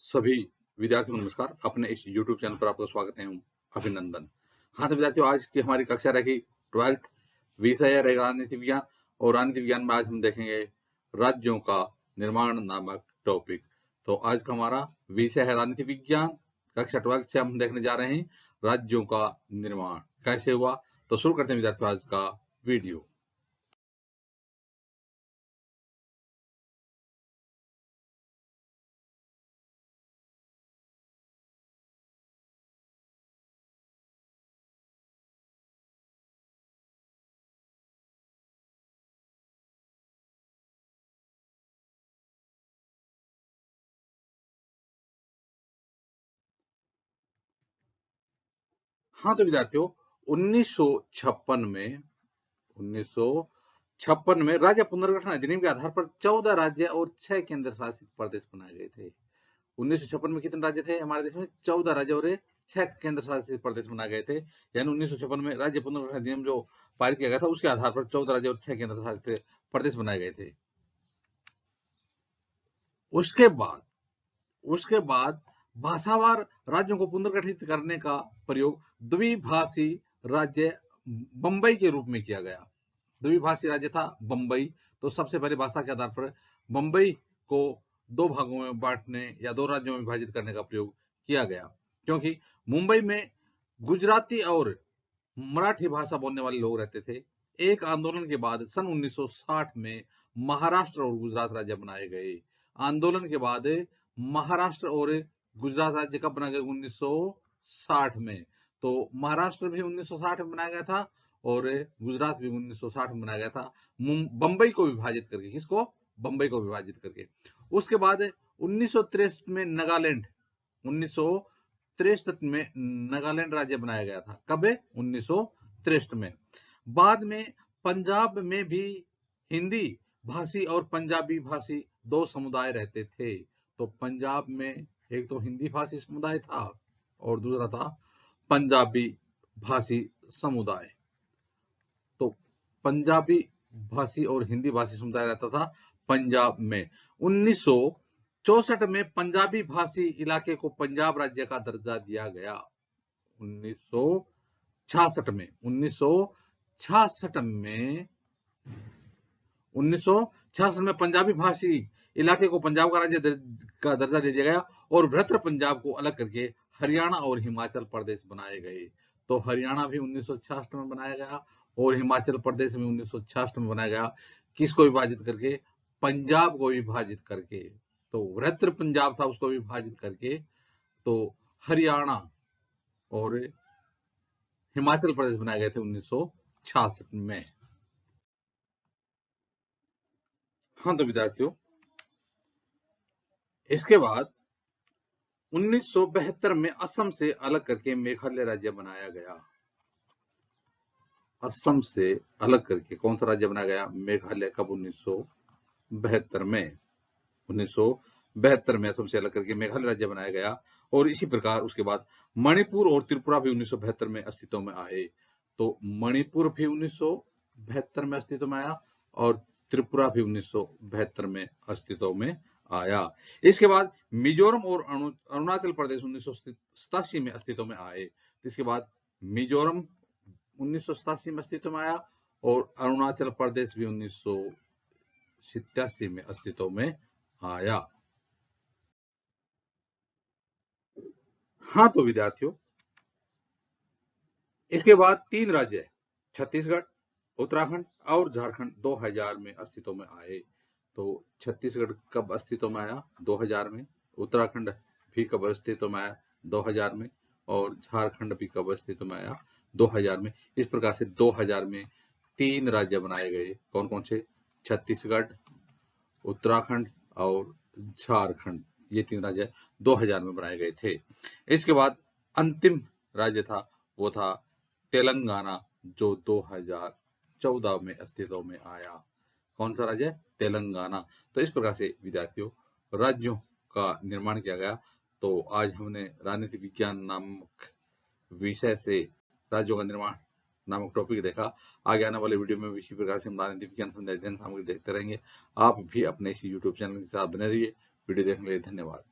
सभी विद्यार्थियों को नमस्कार। अपने इस YouTube चैनल पर आपका स्वागत है, अभिनंदन। हाँ तो विद्यार्थियों, आज की हमारी कक्षा रहेगी 12th, विषय रहेगा राजनीति विज्ञान। और राजनीति विज्ञान में आज हम देखेंगे राज्यों का निर्माण नामक टॉपिक। तो आज का हमारा विषय है राजनीति विज्ञान। कक्षा 12th से हम देखने जा रहे हैं राज्यों का निर्माण कैसे हुआ। तो शुरू करते हैं विद्यार्थियों आज का वीडियो। हाँ तो विद्यार्थियों, 1956 में राज्य पुनर्गठन अधिनियम के आधार पर 14 राज्य और 6 केंद्र शासित प्रदेश बनाए गए थे। 1956 में कितने राज्य थे हमारे देश में? 14 राज्य और 6 केंद्र शासित प्रदेश बनाए गए थे। यानी 1956 में राज्य पुनर्गठन अधिनियम जो पारित किया गया था, उसके आधार पर 14 राज्य और 6 केंद्र शासित प्रदेश बनाए गए थे। उसके बाद भाषावार राज्यों को पुनर्गठित करने का प्रयोग द्विभाषी राज्य बंबई के रूप में किया गया। द्विभाषी राज्य था बंबई, तो सबसे पहले भाषा के आधार पर बंबई को 2 भागों में बांटने या 2 राज्यों में विभाजित करने का प्रयोग किया गया, क्योंकि मुंबई में गुजराती और मराठी भाषा बोलने वाले लोग रहते थे। एक आंदोलन के बाद सन 1960 में महाराष्ट्र और गुजरात राज्य बनाए गए। आंदोलन के बाद महाराष्ट्र और गुजरात राज्य कब बना गया? 1960 में। तो महाराष्ट्र भी 1960 में बनाया गया था और गुजरात भी 1960 में बनाया गया था, बंबई को विभाजित करके। किसको? बंबई को विभाजित करके। उसके बाद 1963 में नागालैंड राज्य बनाया गया था। कब? 1963 में। बाद में पंजाब में भी हिंदी भाषी और पंजाबी भाषी 2 समुदाय रहते थे। तो पंजाब में एक तो हिंदी भाषी समुदाय था और दूसरा था पंजाबी भाषी समुदाय। तो पंजाबी भाषी और हिंदी भाषी समुदाय रहता था पंजाब में। 1964 में पंजाबी भाषी इलाके को पंजाब राज्य का दर्जा दिया गया। 1966 में पंजाबी भाषी इलाके को पंजाब का राज्य का दर्जा दे दिया गया और वृहत्तर पंजाब को अलग करके हरियाणा और हिमाचल प्रदेश बनाए गए। तो हरियाणा भी 1966 में बनाया गया और हिमाचल प्रदेश में 1966 में बनाया गया। किसको विभाजित करके? पंजाब को विभाजित करके। तो वृहत्तर पंजाब था, उसको विभाजित करके तो हरियाणा और हिमाचल प्रदेश बनाए गए थे 1966 में। हाँ तो विद्यार्थियों, इसके बाद 1972 में असम से अलग करके मेघालय राज्य बनाया गया। असम से अलग करके कौन सा राज्य बनाया गया? मेघालय। कब? 1972 में। 1972 में असम से अलग करके मेघालय राज्य बनाया गया। और इसी प्रकार उसके बाद मणिपुर और त्रिपुरा भी 1972 में अस्तित्व में आए। तो मणिपुर भी 1972 में अस्तित्व में आया और त्रिपुरा भी 1972 में अस्तित्व में आया। इसके बाद मिजोरम और अरुणाचल प्रदेश 1987 में अस्तित्व में आए। इसके बाद मिजोरम 1987 में अस्तित्व में आया और अरुणाचल प्रदेश भी 1987 में अस्तित्व में आया। हाँ तो विद्यार्थियों, इसके बाद 3 राज्य छत्तीसगढ़, उत्तराखंड और झारखंड 2000 में अस्तित्व में आए। तो छत्तीसगढ़ कब अस्तित्व में आया? 2000 में। उत्तराखंड भी कब अस्तित्व में आया? 2000 में। और झारखंड भी कब अस्तित्व में आया? 2000 में। इस प्रकार से 2000 में 3 राज्य बनाए गए। कौन कौन से? छत्तीसगढ़, उत्तराखंड और झारखंड। ये 3 राज्य 2000 में बनाए गए थे। इसके बाद अंतिम राज्य था, वो था तेलंगाना, जो 2014 में अस्तित्व में आया। कौन सा राज्य? तेलंगाना। तो इस प्रकार से विद्यार्थियों राज्यों का निर्माण किया गया। तो आज हमने राजनीति विज्ञान नामक विषय से राज्यों का निर्माण नामक टॉपिक देखा। आगे आने वाले वीडियो में इसी प्रकार से हम राजनीति विज्ञान संबंधी अध्ययन सामग्री देखते रहेंगे। आप भी अपने इसी YouTube चैनल के साथ बने रहिए। वीडियो देखने के लिए धन्यवाद।